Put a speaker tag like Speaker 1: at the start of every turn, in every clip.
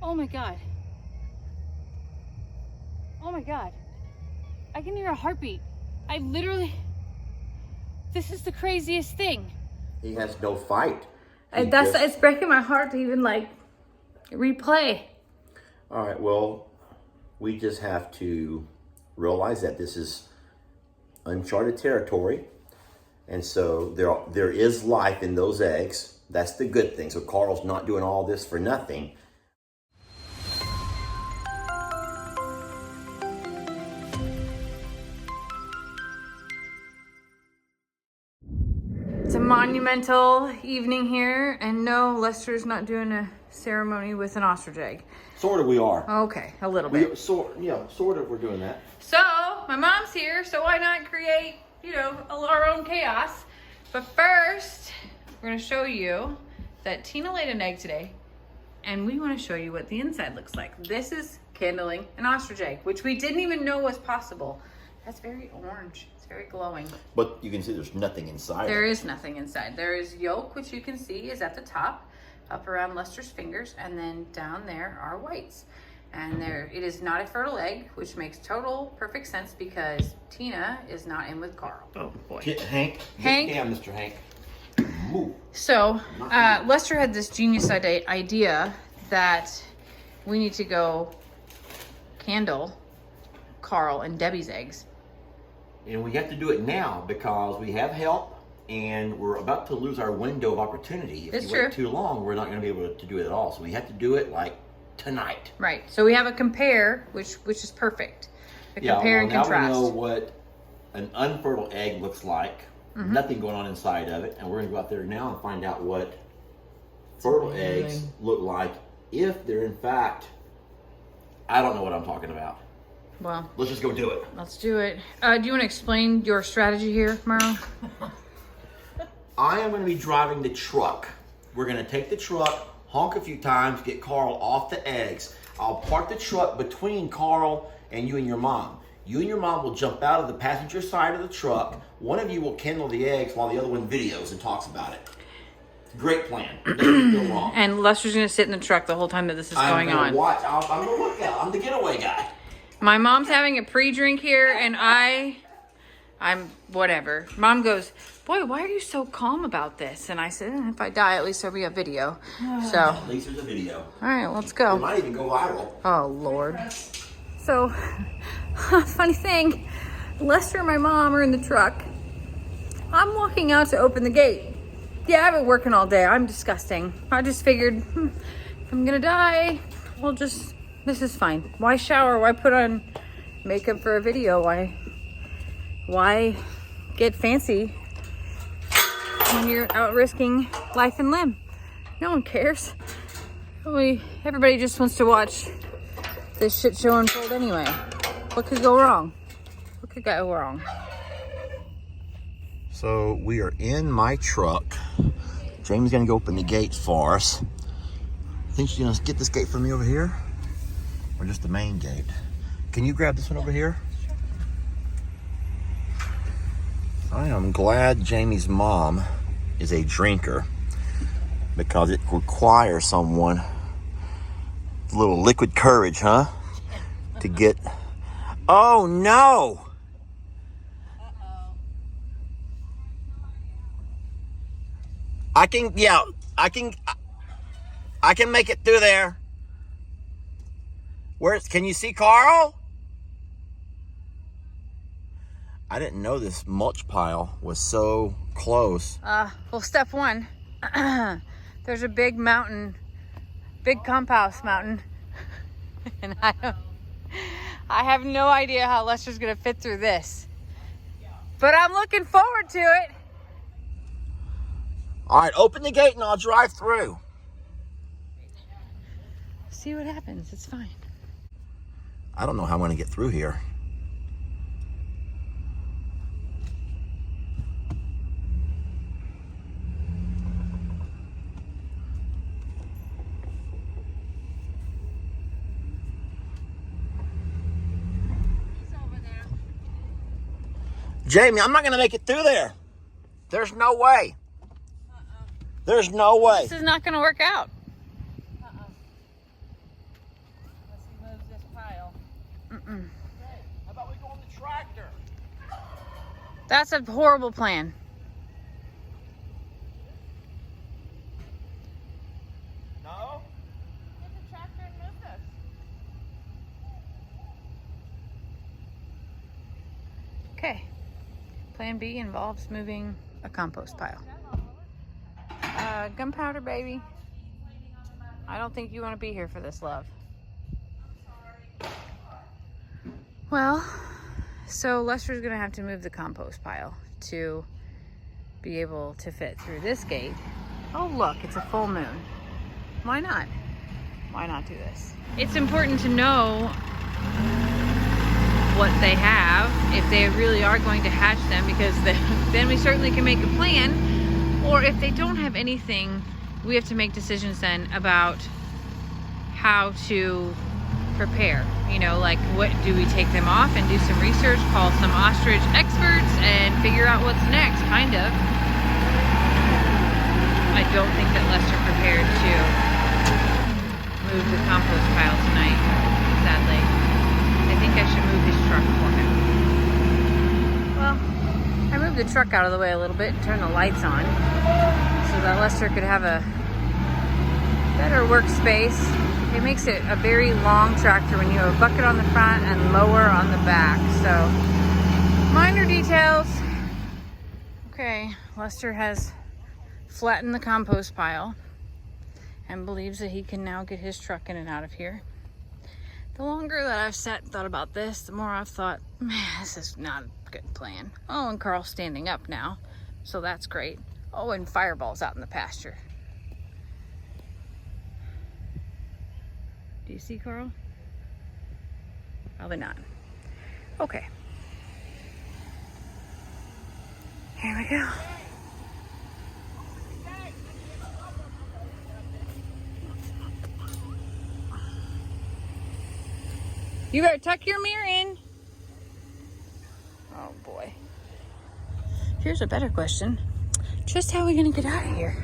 Speaker 1: Oh my God. Oh my God. I can hear a heartbeat. I literally, this is the craziest thing.
Speaker 2: He has no fight.
Speaker 1: It's breaking my heart to even like replay.
Speaker 2: All right, well, we just have to realize that this is uncharted territory. And so there is life in those eggs. That's the good thing. So Carl's not doing all this for nothing.
Speaker 1: It's a monumental evening here, and no, Lester's not doing a ceremony with an ostrich egg.
Speaker 2: Sort of we are.
Speaker 1: Okay, a little bit.
Speaker 2: Sort of we're doing that.
Speaker 1: So, my mom's here, so why not create, you know, our own chaos? But first, we're gonna show you that Tina laid an egg today, and we wanna show you what the inside looks like. This is kindling an ostrich egg, which we didn't even know was possible. That's very orange. It's very glowing.
Speaker 2: But you can see there's nothing inside.
Speaker 1: There is nothing inside. There is yolk, which you can see is at the top, up around Lester's fingers, and then down there are whites. And there, it is not a fertile egg, which makes total perfect sense because Tina is not in with Carl.
Speaker 2: Oh boy. Hank.
Speaker 1: Hank.
Speaker 2: Yeah, Mr. Hank. Move.
Speaker 1: So, Lester had this genius idea that we need to go candle Carl and Debbie's eggs.
Speaker 2: And we have to do it now because we have help and we're about to lose our window of opportunity. If you wait too long, we're not going to be able to do it at all. So we have to do it like tonight.
Speaker 1: Right. So we have a compare, which is perfect. Compare and contrast.
Speaker 2: Now we know what an unfertile egg looks like. Mm-hmm. Nothing going on inside of it. And we're going to go out there now and find out what fertile eggs look like if they're in fact, I don't know what I'm talking about.
Speaker 1: Well,
Speaker 2: let's just go do it.
Speaker 1: Let's do it. Do you want to explain your strategy here, Merle?
Speaker 2: I am going to be driving the truck. We're going to take the truck, honk a few times, get Carl off the eggs. I'll park the truck between Carl and you and your mom. You and your mom will jump out of the passenger side of the truck. One of you will kindle the eggs while the other one videos and talks about it. Great plan. Doesn't go wrong.
Speaker 1: And Lester's going to sit in the truck the whole time that this is going on.
Speaker 2: I'm going to look out. I'm the getaway guy.
Speaker 1: My mom's having a pre-drink here, and I'm whatever. Mom goes, boy, why are you so calm about this? And I said, if I die, at least there'll be a video. So
Speaker 2: at least there's a video.
Speaker 1: All right, let's go.
Speaker 2: It might even go viral.
Speaker 1: Oh, Lord. So, funny thing, Lester and my mom are in the truck. I'm walking out to open the gate. Yeah, I've been working all day. I'm disgusting. I just figured, if I'm gonna die, this is fine. Why shower? Why put on makeup for a video? Why get fancy when you're out risking life and limb? No one cares. Everybody just wants to watch this shit show unfold anyway. What could go wrong? What could go wrong?
Speaker 2: So we are in my truck. Jamie's gonna go open the gate for us. I think she's gonna get this gate for me over here. Or just the main gate. Can you grab this one over here? I am glad Jamie's mom is a drinker because it requires someone a little liquid courage, huh? To get... Oh no! I can make it through there. Can you see Carl? I didn't know this mulch pile was so close.
Speaker 1: Well, step one, there's a big mountain, big compost mountain. And I have no idea how Lester's gonna fit through this. But I'm looking forward to it.
Speaker 2: All right, open the gate and I'll drive through.
Speaker 1: See what happens, it's fine.
Speaker 2: I don't know how I'm going to get through here. Jamie, I'm not going to make it through there. There's no way. There's no way.
Speaker 1: This is not going to work out.
Speaker 2: How about we go on the tractor?
Speaker 1: That's a horrible plan.
Speaker 2: No?
Speaker 1: Get the tractor and move this. Okay. Plan B involves moving a compost pile. Gunpowder, baby. I don't think you want to be here for this, love. Well, so Lester's gonna have to move the compost pile to be able to fit through this gate. Oh look, it's a full moon. Why not? Why not do this? It's important to know what they have, if they really are going to hatch them, because then we certainly can make a plan. Or if they don't have anything, we have to make decisions then about how to prepare. You know, like, what do we take them off and do some research, call some ostrich experts and figure out what's next, kind of. I don't think that Lester prepared to move the compost pile tonight, sadly. I think I should move his truck for him. Well, I moved the truck out of the way a little bit and turned the lights on so that Lester could have a better workspace. It makes it a very long tractor when you have a bucket on the front and lower on the back. So, minor details. Okay, Lester has flattened the compost pile and believes that he can now get his truck in and out of here. The longer that I've sat and thought about this, the more I've thought, man, this is not a good plan. Oh, and Carl's standing up now, so that's great. Oh, and Fireball's out in the pasture. Do you see Carl? Probably not. Okay. Here we go. You better tuck your mirror in. Oh boy. Here's a better question. Just how are we gonna get out of here?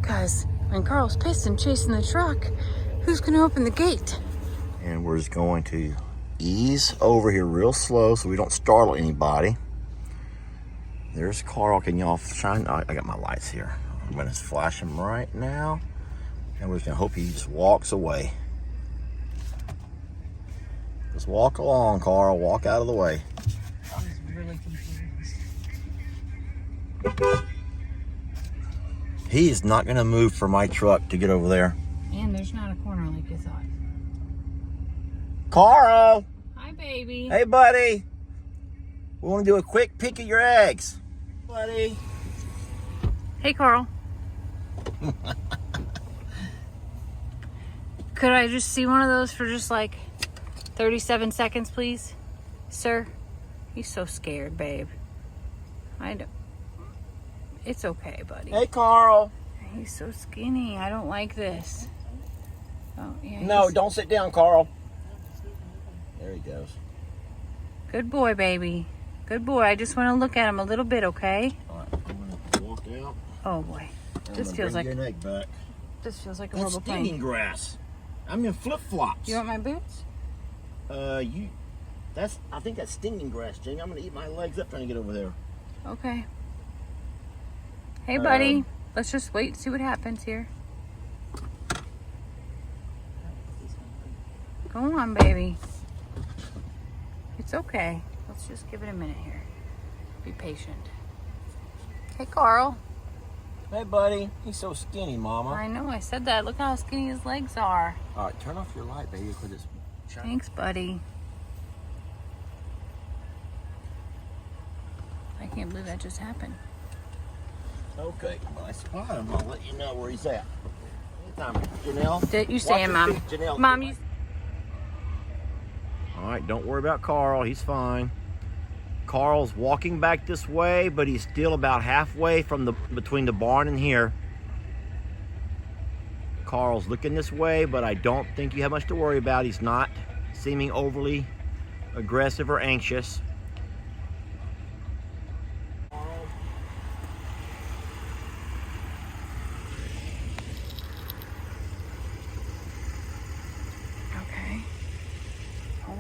Speaker 1: Because when Carl's pissed and chasing the truck, who's gonna open the gate?
Speaker 2: And we're just going to ease over here real slow so we don't startle anybody. There's Carl. Can y'all shine? I got my lights here. I'm gonna flash him right now. And we're just gonna hope he just walks away. Just walk along, Carl. Walk out of the way. He is not gonna move for my truck to get over there.
Speaker 1: And there's not a corner like you thought.
Speaker 2: Carl!
Speaker 1: Hi, baby.
Speaker 2: Hey, buddy. We want to do a quick peek at your eggs. Buddy.
Speaker 1: Hey, Carl. Could I just see one of those for just like 37 seconds, please? Sir? He's so scared, babe. I don't. It's okay, buddy.
Speaker 2: Hey, Carl.
Speaker 1: He's so skinny. I don't like this. Oh, yeah.
Speaker 2: No, don't sit down, Carl. There he goes.
Speaker 1: Good boy, baby. Good boy. I just want to look at him a little bit, okay?
Speaker 2: All right, I'm gonna walk out.
Speaker 1: Oh boy, this feels like
Speaker 2: your egg back.
Speaker 1: this feels like a
Speaker 2: That's
Speaker 1: horrible
Speaker 2: stinging
Speaker 1: plane.
Speaker 2: grass. I'm in flip flops.
Speaker 1: You want my boots?
Speaker 2: I think that's stinging grass, Jing. I'm gonna eat my legs up trying to get over there.
Speaker 1: Okay. Hey, buddy. Let's just wait and see what happens here. Go on, baby. It's okay. Let's just give it a minute here. Be patient. Hey, Carl.
Speaker 2: Hey, buddy. He's so skinny, Mama.
Speaker 1: I know, I said that. Look how skinny his legs are.
Speaker 2: All right, turn off your light, baby, because it's shining.
Speaker 1: Thanks, buddy. I can't believe that just happened.
Speaker 2: Okay, well, I spot him. I'll let you know where he's at. Anytime, Janelle.
Speaker 1: Did you say him, Mom?
Speaker 2: Janelle.
Speaker 1: Mom, you...
Speaker 2: All right, don't worry about Carl. He's fine. Carl's walking back this way, but he's still about halfway from between the barn and here. Carl's looking this way, but I don't think you have much to worry about. He's not seeming overly aggressive or anxious.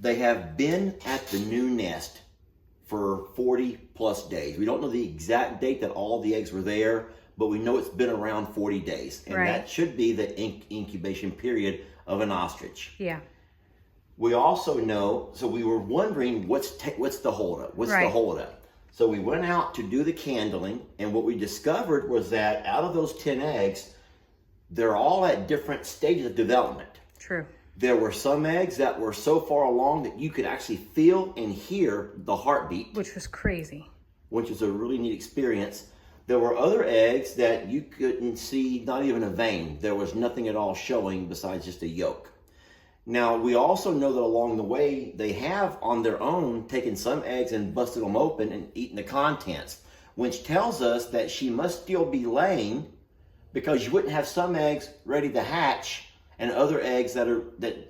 Speaker 2: They have been at the new nest for 40 plus days. We don't know the exact date that all the eggs were there, but we know it's been around 40 days. And that should be the incubation period of an ostrich.
Speaker 1: Yeah.
Speaker 2: We also know, so we were wondering what's the holdup? What's the holdup? So we went out to do the candling, and what we discovered was that out of those 10 eggs, they're all at different stages of development.
Speaker 1: True.
Speaker 2: There were some eggs that were so far along that you could actually feel and hear the heartbeat.
Speaker 1: Which was crazy.
Speaker 2: Which was a really neat experience. There were other eggs that you couldn't see, not even a vein. There was nothing at all showing besides just a yolk. Now, we also know that along the way, they have on their own taken some eggs and busted them open and eaten the contents, which tells us that she must still be laying, because you wouldn't have some eggs ready to hatch and other eggs that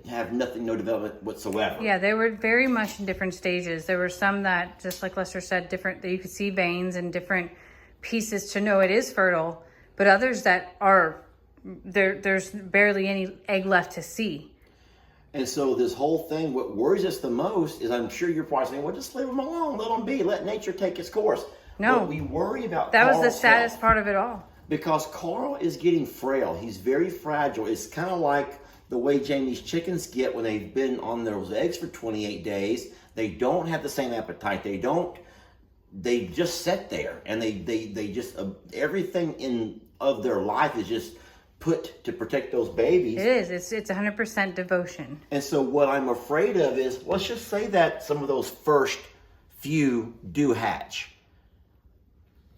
Speaker 2: have nothing, no development whatsoever.
Speaker 1: Yeah, they were very much in different stages. There were some that, just like Lester said, different, that you could see veins and different pieces to know it is fertile, but others that are, there's barely any egg left to see.
Speaker 2: And so this whole thing, what worries us the most is, I'm sure you're probably saying, well, just leave them alone, let them be, let nature take its course.
Speaker 1: No.
Speaker 2: But we worry about
Speaker 1: that
Speaker 2: Carl's
Speaker 1: was the saddest
Speaker 2: health.
Speaker 1: part of it all.
Speaker 2: Because Carl is getting frail. He's very fragile. It's kind of like the way Jamie's chickens get when they've been on those eggs for 28 days. They don't have the same appetite. They just sit there, and they just, everything of their life is just put to protect those babies.
Speaker 1: It is. It's 100% devotion.
Speaker 2: And so what I'm afraid of is, let's just say that some of those first few do hatch.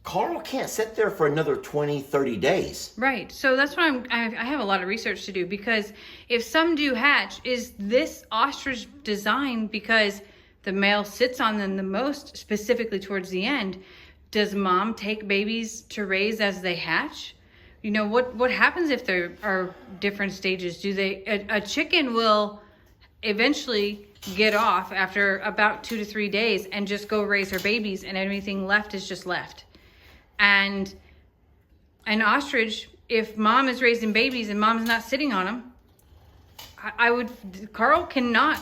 Speaker 2: Carl can't sit there for another 20, 30 days.
Speaker 1: Right. So that's what I have a lot of research to do, because if some do hatch, is this ostrich designed because the male sits on them the most, specifically towards the end? Does mom take babies to raise as they hatch? You know, what happens if there are different stages? A chicken will eventually get off after about 2 to 3 days and just go raise her babies, and everything left is just left. And an ostrich, if mom is raising babies and mom's not sitting on them, Carl cannot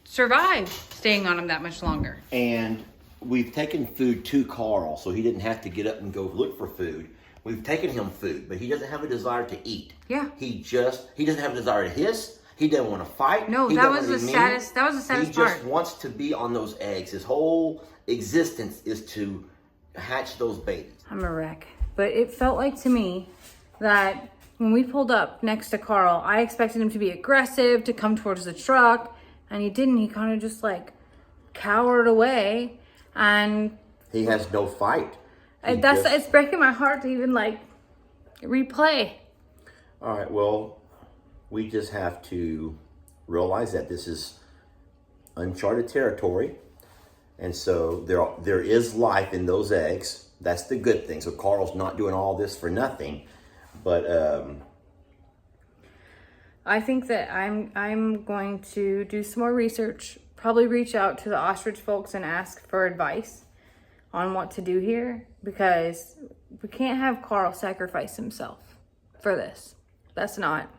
Speaker 1: survive staying on them that much longer.
Speaker 2: And we've taken food to Carl, so he didn't have to get up and go look for food. We've taken him food, but he doesn't have a desire to eat.
Speaker 1: Yeah.
Speaker 2: He doesn't have a desire to hiss. He doesn't want to fight.
Speaker 1: No, that was the saddest part.
Speaker 2: He just wants to be on those eggs. His whole existence is to hatch those babies.
Speaker 1: I'm a wreck. But it felt like to me that when we pulled up next to Carl, I expected him to be aggressive, to come towards the truck, and he didn't. He kind of just like cowered away, and
Speaker 2: he has no fight.
Speaker 1: It's breaking my heart to even like replay.
Speaker 2: All right, well, we just have to realize that this is uncharted territory. And so there is life in those eggs. That's the good thing. So Carl's not doing all this for nothing. But
Speaker 1: I think that I'm going to do some more research. Probably reach out to the ostrich folks and ask for advice on what to do here, because we can't have Carl sacrifice himself for this. That's not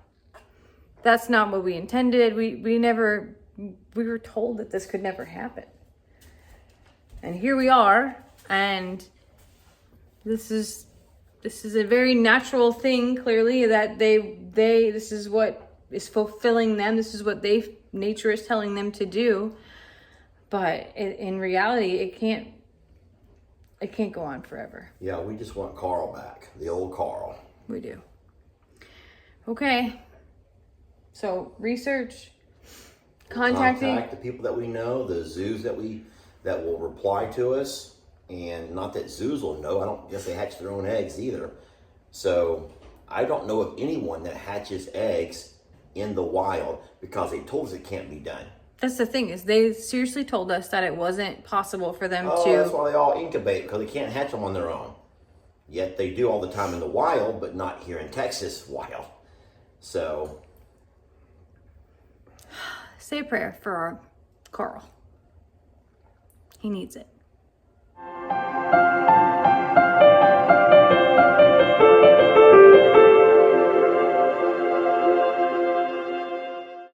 Speaker 1: what we intended. We were told that this could never happen. And here we are, and this is a very natural thing, clearly, that this is what is fulfilling them. This is what nature is telling them to do. But in reality, it can't go on forever.
Speaker 2: Yeah, we just want Carl back, the old Carl.
Speaker 1: We do. Okay. So research,
Speaker 2: Contact the people that we know, the zoos that will reply to us. And not that zoos will know. I don't guess they hatch their own eggs either. So I don't know of anyone that hatches eggs in the wild, because they told us it can't be done.
Speaker 1: That's the thing, is they seriously told us that it wasn't possible for them to...
Speaker 2: Oh, that's why they all incubate, because they can't hatch them on their own. Yet they do all the time in the wild, but not here in Texas wild. So...
Speaker 1: say a prayer for our Carl. He needs it.